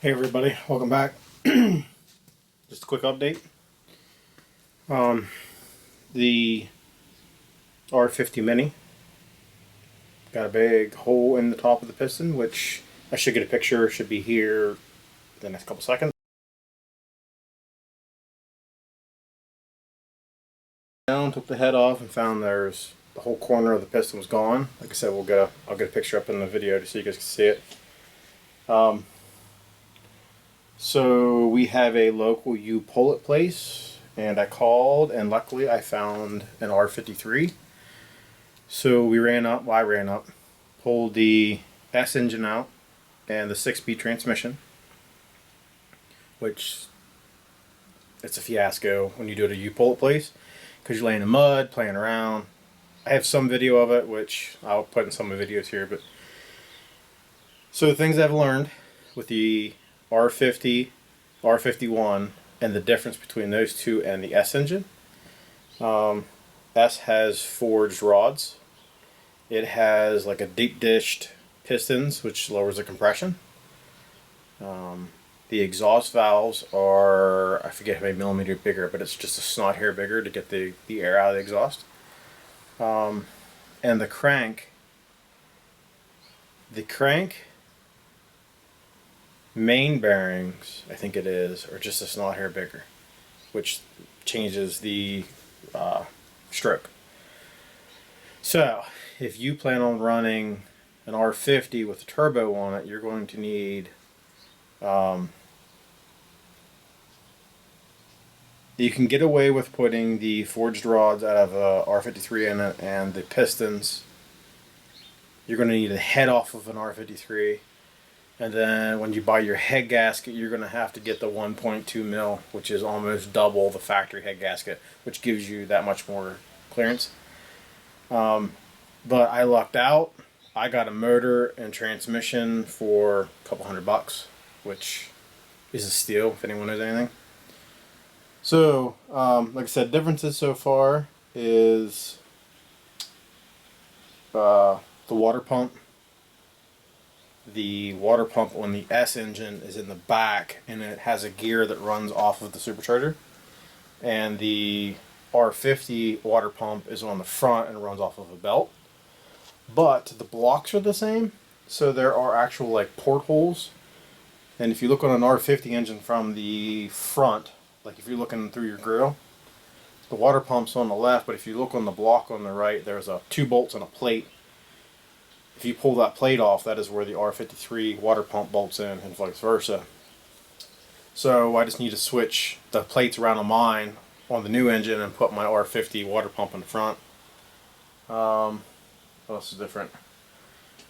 Hey everybody, welcome back. Just a quick update. The R50 Mini got a big hole in the top of the piston, which I should get a picture, should be here in the next couple seconds. Down, took the head off and found there's the whole corner of the piston was gone. Like I said, I'll get a picture up in the video so you guys can see it. So we have a local U-Pull-It place, and I called, and luckily I found an R53. So we ran up, well I ran up, pulled the S engine out and the 6-speed transmission, which it's a fiasco when you do it at a U-Pull-It place because you're laying in mud, playing around. I have some video of it, which I'll put in some of the videos here, but so the things I've learned with the R50, R51, and the difference between those two and the S engine. S has forged rods. It has like a deep dished pistons, which lowers the compression. The exhaust valves are, I forget how many millimeter bigger, but it's just a snot hair bigger to get the air out of the exhaust. And the crank main bearings, I think it is, are just a snot hair bigger, which changes the stroke. So if you plan on running an R50 with a turbo on it, you're going to need you can get away with putting the forged rods out of a R53 in it and the pistons. You're going to need a head off of an R53. And then when you buy your head gasket, you're going to have to get the 1.2 mil, which is almost double the factory head gasket, which gives you that much more clearance. But I lucked out. I got a motor and transmission for a couple $100, which is a steal if anyone knows anything. So, like I said, differences so far is the water pump. The water pump on the S engine is in the back, and it has a gear that runs off of the supercharger. And the R50 water pump is on the front and runs off of a belt. But the blocks are the same, so there are actual like portholes. And if you look on an R50 engine from the front, like if you're looking through your grill, the water pump's on the left, but if you look on the block on the right, there's two bolts and a plate. If you pull that plate off, that is where the R53 water pump bolts in, and vice versa. So I just need to switch the plates around on mine on the new engine and put my R50 water pump in the front. What else is different?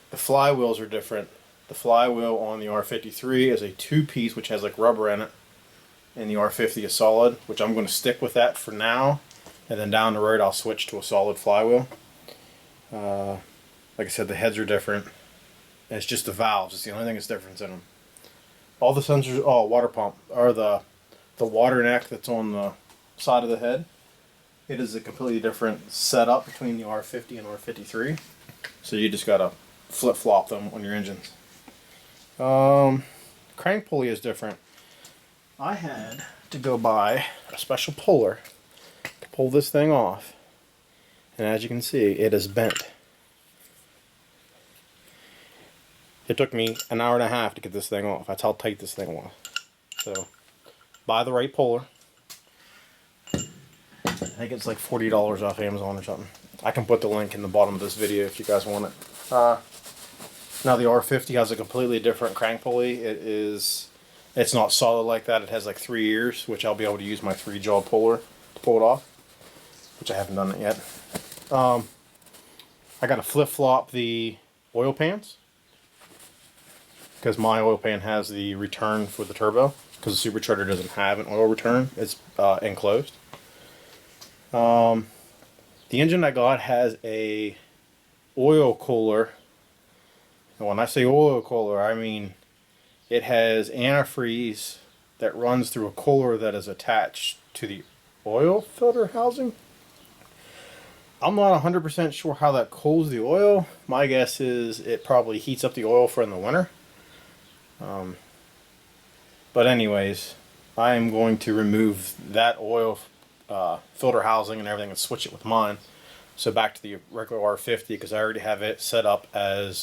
The flywheels are different. The flywheel on the R53 is a 2-piece, which has like rubber in it, and the R50 is solid, which I'm going to stick with that for now, and then down the road I'll switch to a solid flywheel. Like I said, the heads are different. And it's just the valves. It's the only thing that's different in them. All the sensors, water pump, are the water neck that's on the side of the head. It is a completely different setup between the R50 and R53. So you just gotta flip-flop them on your engines. Crank pulley is different. I had to go buy a special puller to pull this thing off. And as you can see, it is bent. It took me an hour and a half to get this thing off. That's how tight this thing was. So, buy the right puller. I think it's like $40 off Amazon or something. I can put the link in the bottom of this video if you guys want it. Now the R50 has a completely different crank pulley. It's not solid like that. It has like 3 ears, which I'll be able to use my 3-jaw puller to pull it off, which I haven't done it yet. I got to flip-flop the oil pans because my oil pan has the return for the turbo, because the supercharger doesn't have an oil return. It's enclosed. The engine I got has a oil cooler. And when I say oil cooler, I mean it has antifreeze that runs through a cooler that is attached to the oil filter housing. I'm not 100% sure how that cools the oil. My guess is it probably heats up the oil for in the winter. But anyways, I am going to remove that oil filter housing and everything and switch it with mine. So back to the regular R50, because I already have it set up as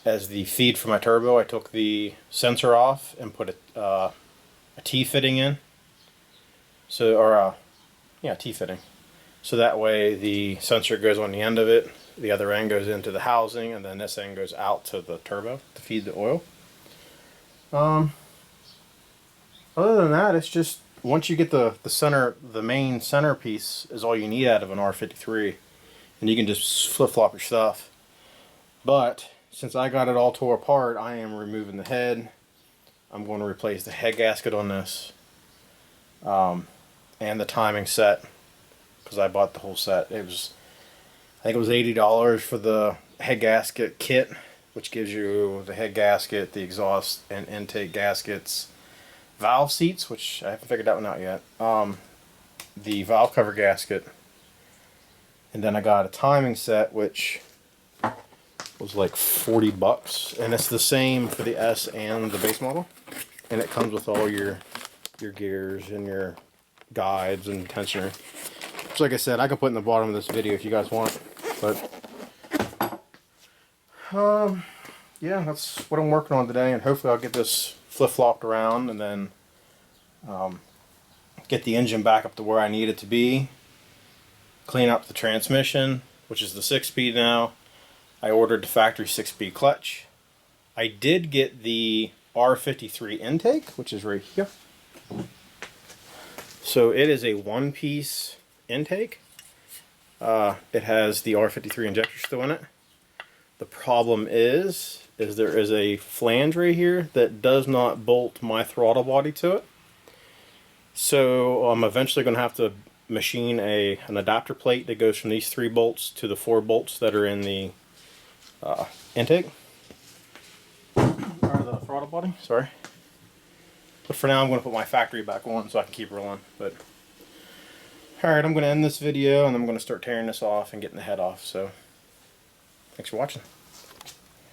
the feed for my turbo. I took the sensor off and put a T-fitting in. So, or yeah, T-fitting. So that way the sensor goes on the end of it, the other end goes into the housing, and then this end goes out to the turbo to feed the oil. Other than that, it's just once you get the main centerpiece is all you need out of an R53, and you can just flip-flop your stuff. But since I got it all tore apart, I am removing the head. I'm going to replace the head gasket on this, and the timing set, because I bought the whole set. I think it was $80 for the head gasket kit, which gives you the head gasket, the exhaust and intake gaskets, valve seats, which I haven't figured that one out yet, the valve cover gasket, and then I got a timing set, which was like $40, and it's the same for the S and the base model, and it comes with all your gears and your guides and tensioner. So like I said, I can put in the bottom of this video if you guys want, but yeah, that's what I'm working on today, and hopefully I'll get this flip-flopped around and then get the engine back up to where I need it to be, clean up the transmission, which is the 6-speed now. I ordered the factory 6-speed clutch. I did get the R53 intake, which is right here. So it is a one-piece intake. It has the R53 injector still in it. The problem is there is a flange right here that does not bolt my throttle body to it. So I'm eventually going to have to machine an adapter plate that goes from these 3 bolts to the 4 bolts that are in the intake. Or the throttle body, sorry. But for now I'm going to put my factory back on so I can keep rolling. But alright, I'm going to end this video and I'm going to start tearing this off and getting the head off. So thanks for watching.